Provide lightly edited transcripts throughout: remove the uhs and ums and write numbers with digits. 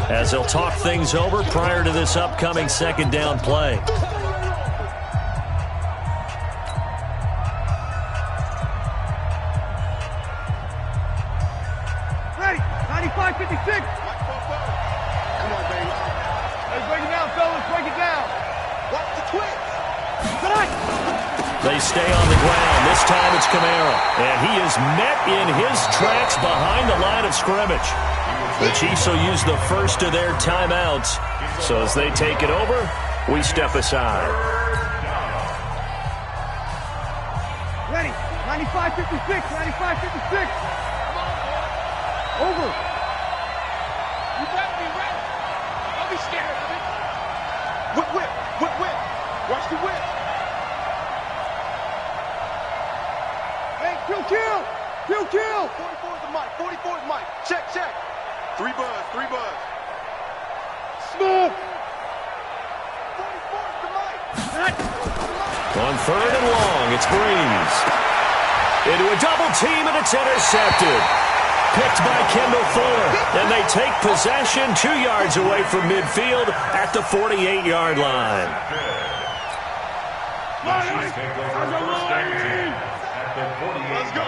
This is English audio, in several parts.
as they'll talk things over prior to this upcoming second down play. Ready, 95-56. Come on, baby. Let's break it down, fellas. Break it down. Watch the twist. They stay on the ground. This time it's Kamara. And he is met in his tracks behind the line of scrimmage. The Chiefs will use the first of their timeouts. So as they take it over, we step aside. Ready, 95-56. 95-56. Over. You better be ready. Don't be scared of it. Whip, whip, whip, whip. Watch the whip. Hey, kill. 44 is the mic. 44 is the mic. Check. 3 buzz. Smoke. 44 is the mic. On third and long, it's Breeze. Into a double team, and it's intercepted. Picked by Kendall Fuller, and they take possession 2 yards away from midfield at the 48-yard line. Let's go.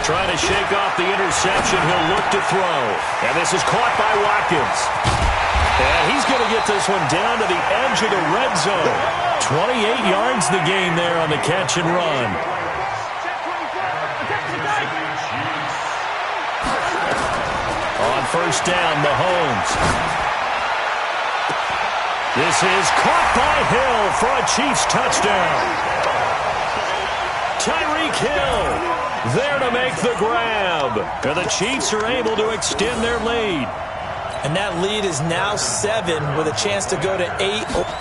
Trying to shake off the interception, he'll look to throw. And this is caught by Watkins. And he's going to get this one down to the edge of the red zone. 28 yards the gain there on the catch and run. On first down, Mahomes. This is caught by Hill for a Chiefs touchdown. Tyreek Hill there to make the grab. And the Chiefs are able to extend their lead. And that lead is now 7 with a chance to go to 8.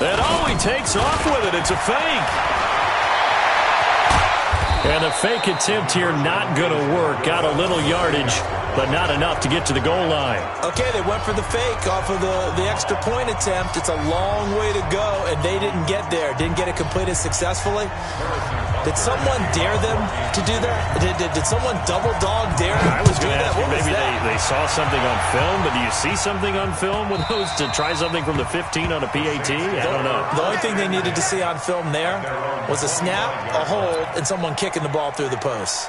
And he takes off with it. It's a fake. And the fake attempt here not going to work. Got a little yardage, but not enough to get to the goal line. Okay, they went for the fake off of the extra point attempt. It's a long way to go, and they didn't get there. Didn't get it completed successfully. Did someone dare them to do that? Did someone double dog dare them I was to do going to that? ask you, What was maybe that? they saw something on film, but do you see something on film with those to try something from the 15 on a PAT? I don't know. The only thing they needed to see on film there was a snap, a hold, and someone kicking the ball through the post.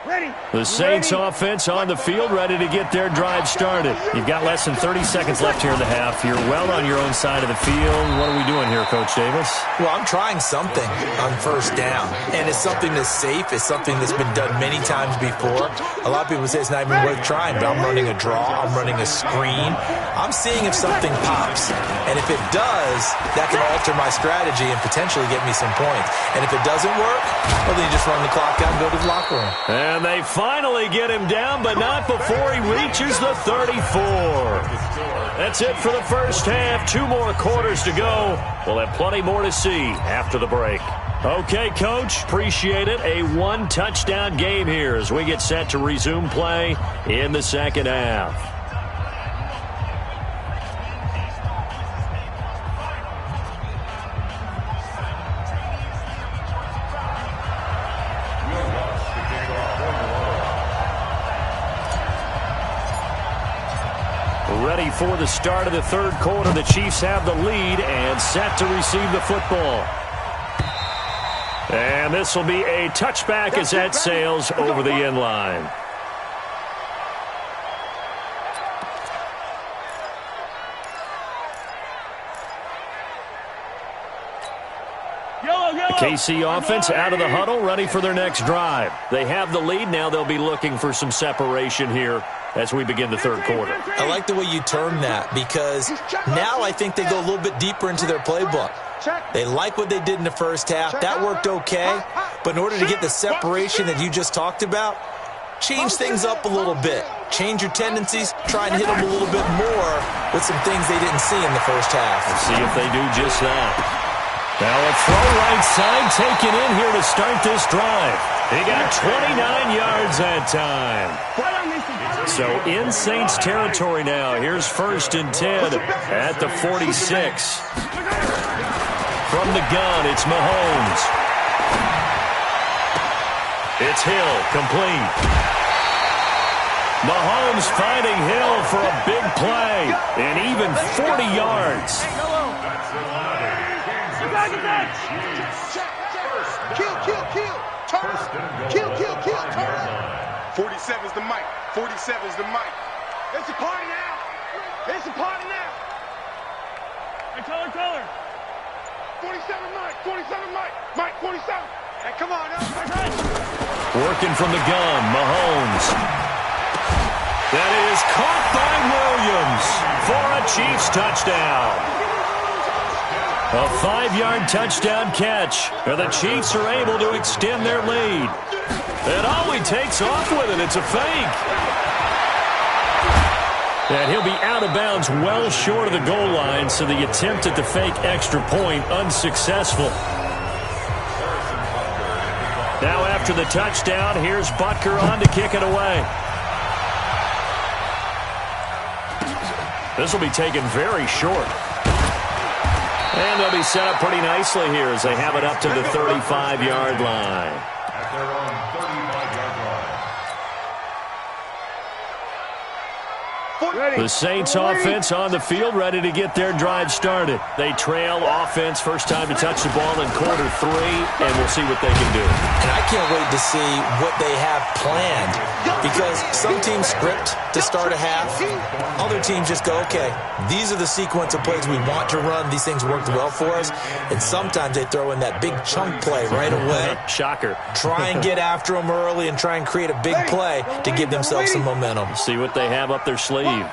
Ready. The Saints offense on the field, ready to get their drive started. You've got less than 30 seconds left here in the half. You're well on your own side of the field. What are we doing here, Coach Davis? Well, I'm trying something on first down, and it's something that's safe. It's something that's been done many times before. A lot of people say it's not even worth trying, but I'm running a draw. I'm running a screen. I'm seeing if something pops, and if it does, that can alter my strategy and potentially get me some points. And if it doesn't work, well, then you just run the clock out and go to the locker room. And they finally get him down, but not before he reaches the 34. That's it for the first half. 2 more quarters to go. We'll have plenty more to see after the break. Okay, Coach, appreciate it. A 1-touchdown game here as we get set to resume play in the second half. Ready for the start of the third quarter. The Chiefs have the lead and set to receive the football. And this will be a touchback as that sails over the end line. The KC offense out of the huddle, ready for their next drive. They have the lead. Now they'll be looking for some separation here as we begin the third quarter. I like the way you term that, because now I think they go a little bit deeper into their playbook. They like what they did in the first half. That worked okay. But in order to get the separation that you just talked about, change things up a little bit. Change your tendencies. Try and hit them a little bit more with some things they didn't see in the first half. Let's see if they do just that. Now a throw right side taken in here to start this drive. He got 29 yards that time. So in Saints territory now. Here's 1st and 10 at the 46. From the gun, it's Mahomes. It's Hill, complete. Mahomes finding Hill for a big play, and even 40 yards. Kill. Turn. Kill. Turn. 47's the mic. 47's the mic. It's a party now. It's a party now. Hey, color. 47 mic. 47 mic. Mike, 47. Hey, come on. Working from the gun, Mahomes. That is caught by Williams for a Chiefs touchdown. A 5-yard touchdown catch. And the Chiefs are able to extend their lead. And oh, he takes off with it. It's a fake. And he'll be out of bounds well short of the goal line, so the attempt at the fake extra point unsuccessful. Now after the touchdown, here's Butker on to kick it away. This will be taken very short. And they'll be set up pretty nicely here as they have it up to the 35-yard line. At their own 35-yard line. The Saints offense on the field, ready to get their drive started. They trail offense, first time to touch the ball in quarter 3, and we'll see what they can do. And I can't wait to see what they have planned, because some teams script to start a half. Other teams just go, okay, these are the sequence of plays we want to run. These things worked well for us. And sometimes they throw in that big chunk play right away. Shocker. Try and get after them early and try and create a big play to give themselves some momentum. See what they have up their sleeve. On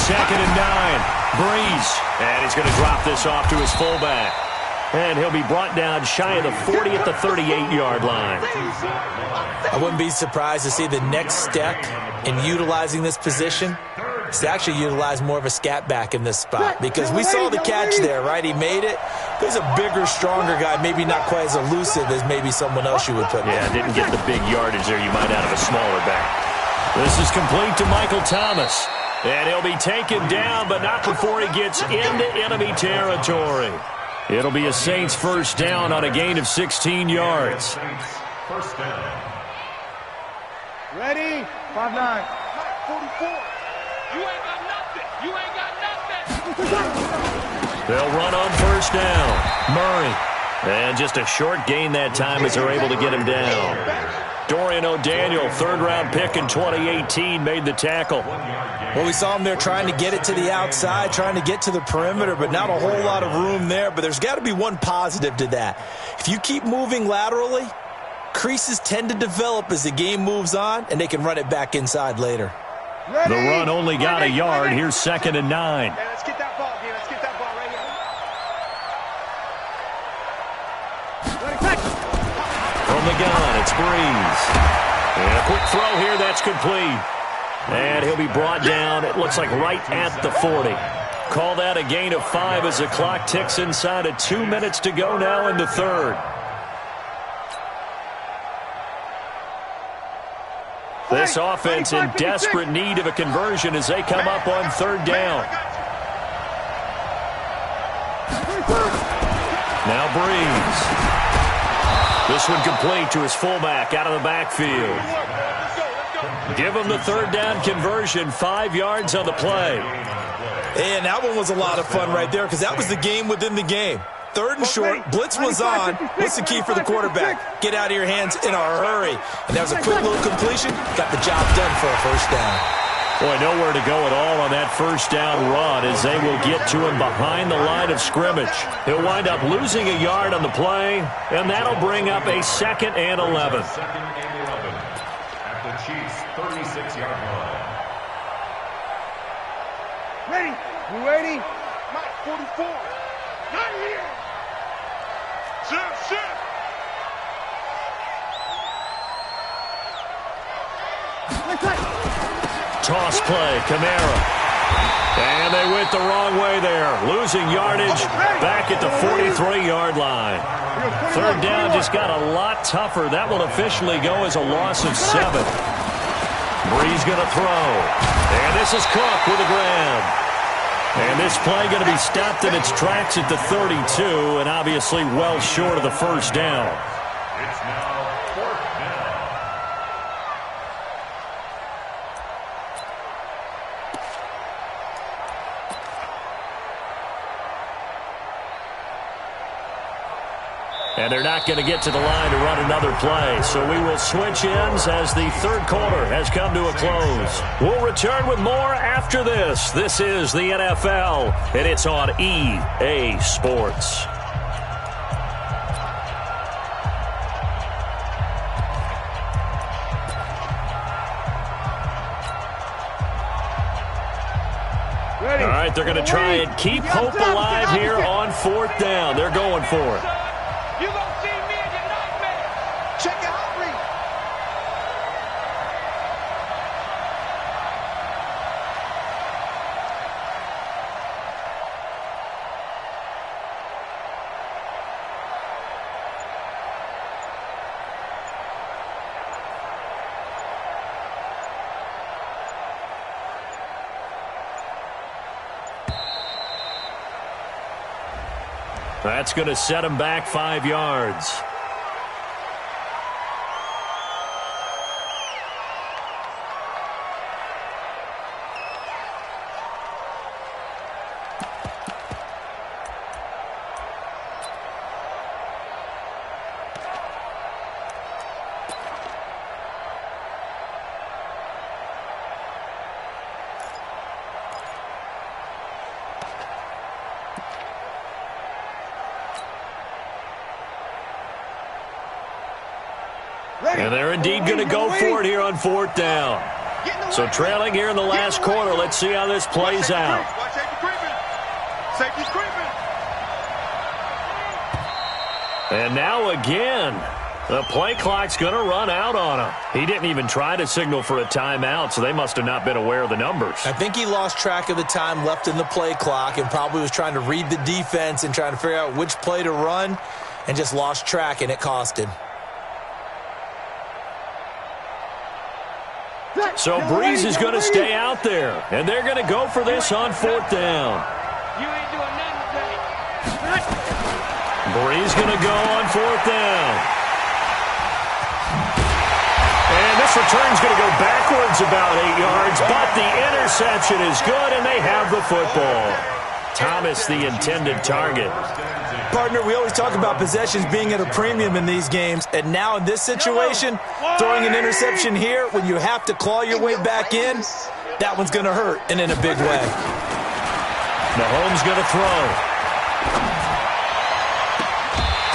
2nd and 9, Breeze. And he's going to drop this off to his fullback. And he'll be brought down shy of the 40 at the 38-yard line. I wouldn't be surprised to see the next step in utilizing this position is to actually utilize more of a scat back in this spot, because we saw the catch there, right? He made it. There's a bigger, stronger guy, maybe not quite as elusive as maybe someone else you would put there. Yeah, didn't get the big yardage there you might out of a smaller back. This is complete to Michael Thomas. And he'll be taken down, but not before he gets into enemy territory. It'll be a Saints first down on a gain of 16 yards. First down. Ready? 5-9. 44. You ain't got nothing. They'll run on first down. Murray. And just a short gain that time as they're able to get him down. Dorian O'Daniel, third-round pick in 2018, made the tackle. Well, we saw him there trying to get it to the outside, trying to get to the perimeter, but not a whole lot of room there. But there's got to be one positive to that. If you keep moving laterally, creases tend to develop as the game moves on, and they can run it back inside later. The run only got a yard. Here's 2nd and 9. Hey, let's get that ball, Let's get that ball right here. From the gun, it's Breeze. And a quick throw here, that's complete. And he'll be brought down, it looks like right at the 40. Call that a gain of 5 as the clock ticks inside of 2 minutes to go now in the third. This offense in desperate need of a conversion as they come up on third down. Now Breeze. This one complete to his fullback out of the backfield. Give him the third down conversion, 5 yards on the play. And that one was a lot of fun right there, because that was the game within the game. Third and short, blitz was on. What's the key for the quarterback? Get out of your hands in a hurry. And that was a quick little completion. Got the job done for a first down. Boy, nowhere to go at all on that first down run as they will get to him behind the line of scrimmage. He'll wind up losing a yard on the play, and that'll bring up a 2nd and 11. 2nd and 11 at the Chiefs' 36-yard line. Ready? You ready? Mike, 44. Not here. Shit. Toss play, Kamara. And they went the wrong way there. Losing yardage back at the 43-yard line. Third down just got a lot tougher. That will officially go as a loss of 7. Breeze going to throw. And this is Cook with a grab. And this play going to be stopped in its tracks at the 32, and obviously well short of the first down. It's now 4th down. And they're not going to get to the line to run another play. So we will switch ends as the third quarter has come to a close. We'll return with more after this. This is the NFL, and it's on EA Sports. Ready. All right, they're going to try and keep hope alive here on 4th down. They're going for it. You gonna see me in your nightmare. Check out Reed. That's going to set him back 5 yards. And they're indeed going to go for it here on 4th down. So trailing here in the last quarter. Let's see how this plays out. Watch safety creeping. Safety's creeping. And now again, the play clock's going to run out on him. He didn't even try to signal for a timeout, so they must have not been aware of the numbers. I think he lost track of the time left in the play clock and probably was trying to read the defense and trying to figure out which play to run and just lost track, and it cost him. So Breeze is going to stay out there, and they're going to go for this on 4th down. You ain't doing nothing today. Breeze going to go on 4th down. And this return's going to go backwards about 8 yards, but the interception is good, and they have the football. Thomas, the intended target. Partner, we always talk about possessions being at a premium in these games, and now in this situation, throwing an interception here when you have to claw your way back in, that one's going to hurt, and in a big way. Mahomes going to throw.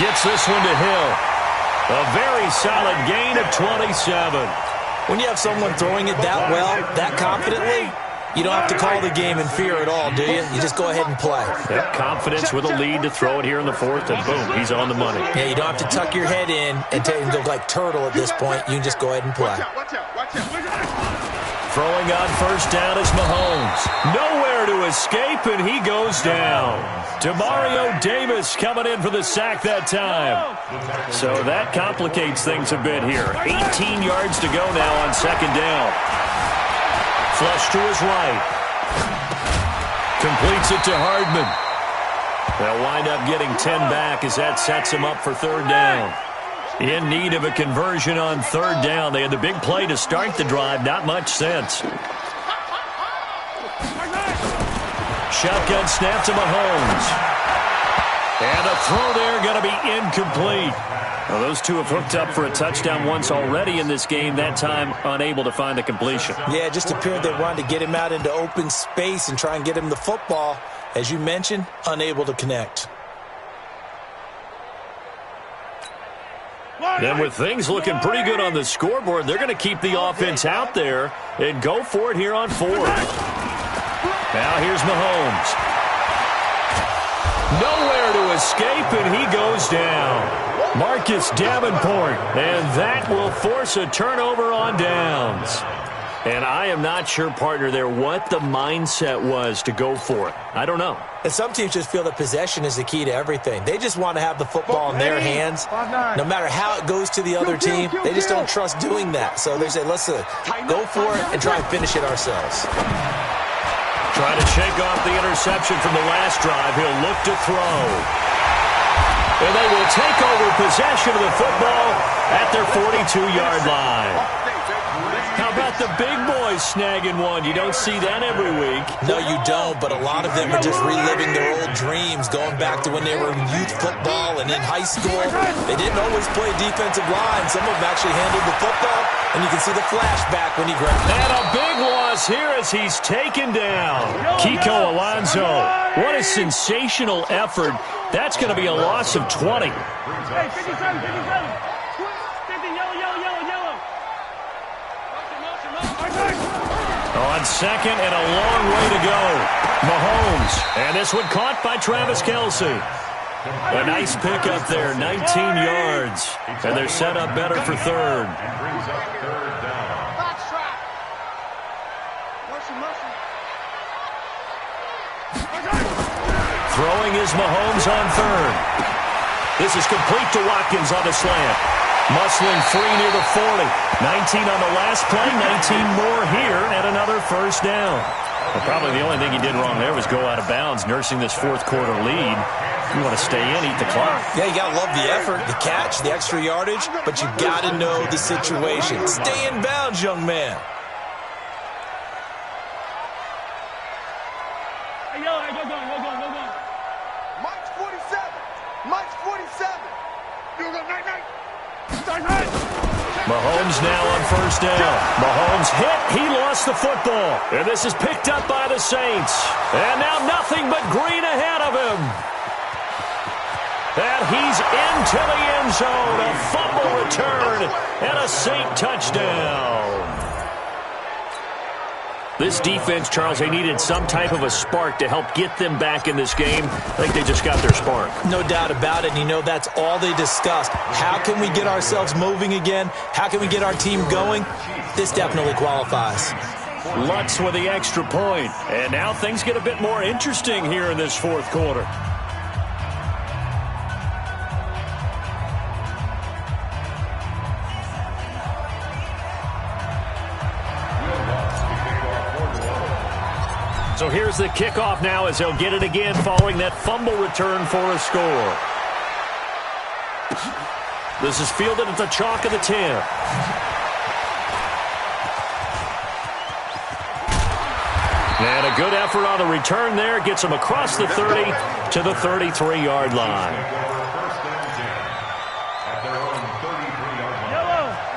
Gets this one to Hill. A very solid gain of 27. When you have someone throwing it that well, that confidently, you don't have to call the game in fear at all, do you? You just go ahead and play. Yep, confidence with a lead to throw it here in the 4th, and boom, he's on the money. Yeah, you don't have to tuck your head in and look like turtle at this point. You can just go ahead and play. Watch out. Throwing on 1st down is Mahomes. Nowhere to escape, and he goes down. Demario Davis coming in for the sack that time. So that complicates things a bit here. 18 yards to go now on 2nd down. Flush to his right. Completes it to Hardman. They'll wind up getting 10 back as that sets him up for 3rd down. In need of a conversion on 3rd down. They had the big play to start the drive. Not much sense. Shotgun snap to Mahomes. And a throw there going to be incomplete. Well, those two have hooked up for a touchdown once already in this game, that time unable to find the completion. Yeah, it just appeared they wanted to get him out into open space and try and get him the football. As you mentioned, unable to connect. Then with things looking pretty good on the scoreboard, they're going to keep the offense out there and go for it here on 4th. Now here's Mahomes. Nowhere to escape, and he goes down. Marcus Davenport, and that will force a turnover on downs. And I am not sure, partner, there what the mindset was to go for it. I don't know. And some teams just feel that possession is the key to everything. They just want to have the football in their hands. No matter how it goes to the other team, they just don't trust doing that. So they say, let's go for it and try and finish it ourselves. Trying to shake off the interception from the last drive. He'll look to throw. And they will take over possession of the football at their 42-yard line. How about the big boys snagging one? You don't see that every week. No, you don't, but a lot of them are just reliving their old dreams, going back to when they were in youth football and in high school. They didn't always play defensive line. Some of them actually handled the football, and you can see the flashback when he grabbed it. And a big loss here as he's taken down. Kiko Alonso, what a sensational effort. That's going to be a loss of 20. Hey, 57, 57. 50, yellow. On second and a long way to go. Mahomes. And this one caught by Travis Kelce. A nice pickup there, 19 yards. And they're set up better for third. Throwing is Mahomes on third. This is complete to Watkins on the slant. Muscling free near the 40. 19 on the last play, 19 more here, and another first down. Well, probably the only thing he did wrong there was go out of bounds, nursing this fourth quarter lead. You want to stay in, eat the clock. Yeah, you got to love the effort, the catch, the extra yardage, but you got to know the situation. Stay in bounds, young man. Hey, yo, go. Mike's 47. You go night. Mahomes now on first down. Mahomes hit. He lost the football. And this is picked up by the Saints. And now nothing but green ahead of him. And he's into the end zone. A fumble return and a Saint touchdown. This defense, Charles, they needed some type of a spark to help get them back in this game. I think they just got their spark. No doubt about it. And you know, that's all they discussed. How can we get ourselves moving again? How can we get our team going? This definitely qualifies. Lutz with the extra point. And now things get a bit more interesting here in this fourth quarter. So here's the kickoff now as they'll get it again following that fumble return for a score. This is fielded at the chalk of the 10. And a good effort on the return there. Gets him across the 30 to the 33-yard line.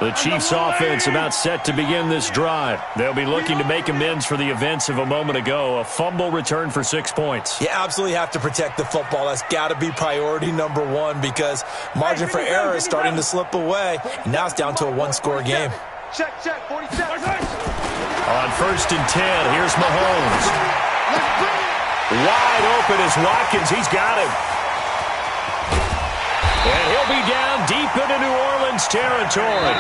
The Chiefs offense about set to begin this drive. They'll be looking to make amends for the events of a moment ago. A fumble return for 6 points. You absolutely have to protect the football. That's got to be priority number one because margin for error is starting to slip away. And now it's down to a one-score game. Check, 47. On first and 10, here's Mahomes. Wide open is Watkins. He's got him. And he'll be down deep into New Orleans territory.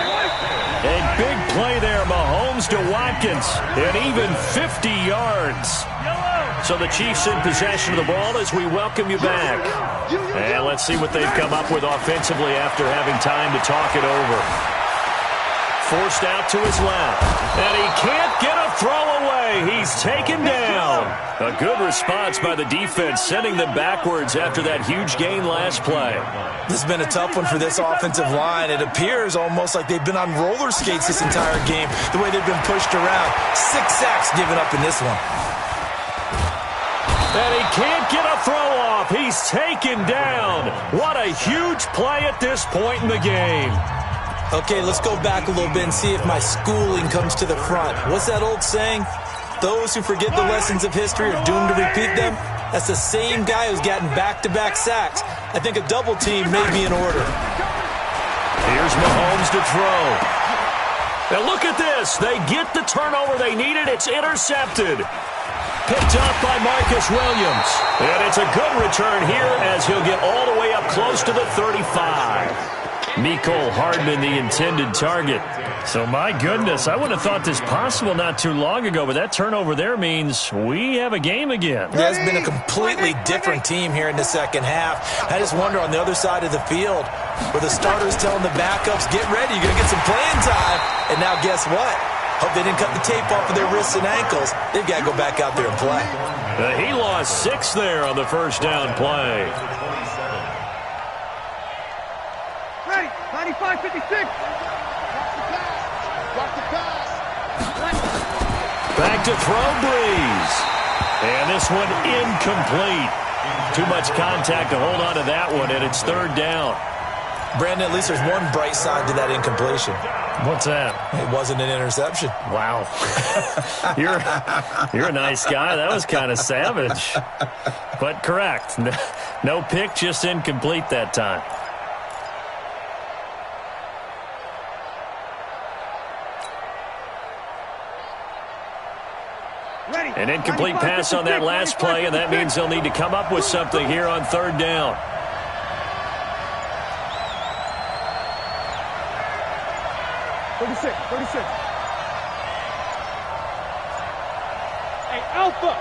A big play there, Mahomes to Watkins. And even 50 yards. So the Chiefs in possession of the ball as we welcome you back. And let's see what they've come up with offensively after having time to talk it over. Forced out to his left. And he can't get a throw away. He's taken down. A good response by the defense, sending them backwards after that huge gain last play. This has been a tough one for this offensive line. It appears almost like they've been on roller skates this entire game, the way they've been pushed around. 6 sacks given up in this one. And he can't get a throw off. He's taken down. What a huge play at this point in the game. Okay, let's go back a little bit and see if my schooling comes to the front. What's that old saying? Those who forget the lessons of history are doomed to repeat them. That's the same guy who's gotten back-to-back sacks. I think a double team may be in order. Here's Mahomes to throw. And look at this. They get the turnover they needed. It's intercepted. Picked up by Marcus Williams. And it's a good return here as he'll get all the way up close to the 35. Mecole Hardman, the intended target. So, my goodness, I would have thought this possible not too long ago, but that turnover there means we have a game again. There's been a completely different team here in the second half. I just wonder on the other side of the field, where the starters telling the backups, get ready, you're going to get some playing time. And now guess what? Hope they didn't cut the tape off of their wrists and ankles. They've got to go back out there and play. He lost 6 there on the first down play. Ready, 95-56. Watch the pass. Back to throw, Breeze. And this one incomplete. Too much contact to hold on to that one, and it's third down. Brandon, at least there's one bright side to that incompletion. What's that? It wasn't an interception. Wow. You're a nice guy. That was kind of savage. But correct. No pick, just incomplete that time. An incomplete pass on that last play, and that means they'll need to come up with something here on third down. Hey, Alpha.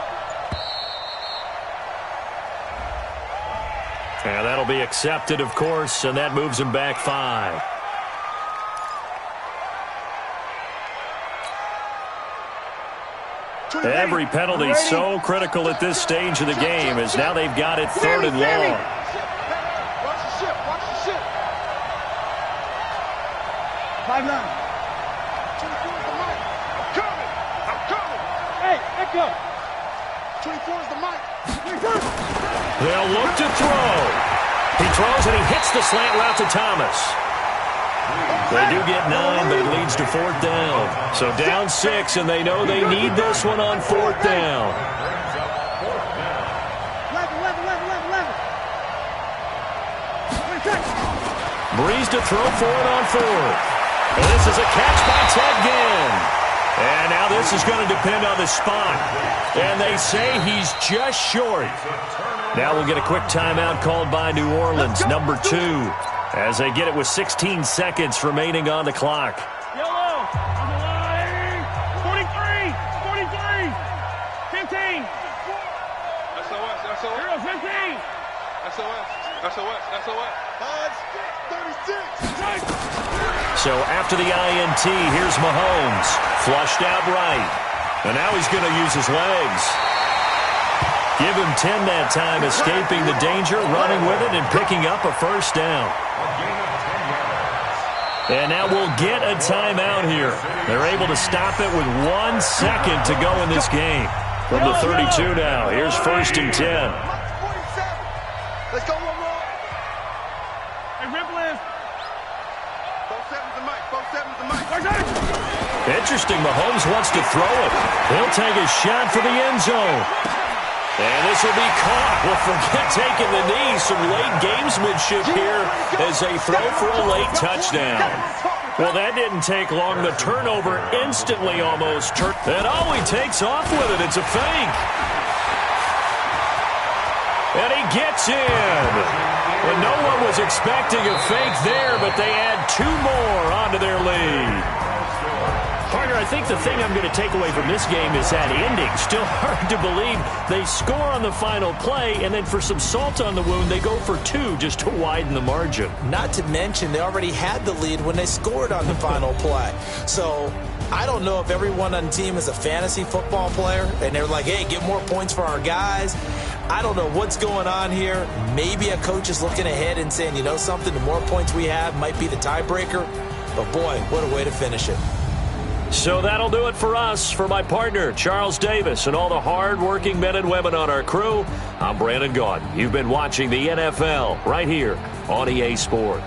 And that'll be accepted, of course, and that moves him back 5. Every penalty so critical at this stage of the game, as now they've got it 3rd and long. Watch the ship. Watch the ship. 5-9. 24 is the mic. I'm coming. Hey, Echo. 24 is the mic. They'll look to throw. He throws and he hits the slant route to Thomas. They do get 9, but it leads to 4th down. So down 6, and they know they need this one on 4th down. 11. Breeze to throw for it on 4th. And this is a catch by Ted Ginn. And now this is going to depend on the spot. And they say he's just short. Now we'll get a quick timeout called by New Orleans, number 2, as they get it with 16 seconds remaining on the clock. Yellow. 43. 15. SOS. 15. SOS. 36. So after the INT, here's Mahomes. Flushed out right. And now he's going to use his legs. Give him 10 that time, escaping the danger, running with it, and picking up a first down. And now we'll get a timeout here. They're able to stop it with 1 second to go in this game. From the 32 now, here's 1st and 10. 47. Let's go one more. Hey, Ripley. 47's the mic. 47's the mic. Interesting, Mahomes wants to throw it. He'll take a shot for the end zone. And this will be caught. Well, forget taking the knee. Some late gamesmanship here as they throw for a late touchdown. Well, that didn't take long. The turnover instantly almost turned. And he takes off with it. It's a fake. And he gets in. And no one was expecting a fake there, but they add 2 more onto their lead. Partner, I think the thing I'm going to take away from this game is that ending. Still hard to believe they score on the final play, and then for some salt on the wound, they go for 2 just to widen the margin. Not to mention, they already had the lead when they scored on the final play. So I don't know if everyone on the team is a fantasy football player, and they're like, hey, get more points for our guys. I don't know what's going on here. Maybe a coach is looking ahead and saying, you know something, the more points we have might be the tiebreaker. But, boy, what a way to finish it. So that'll do it for us. For my partner, Charles Davis, and all the hard-working men and women on our crew, I'm Brandon Gaudin. You've been watching the NFL right here on EA Sports.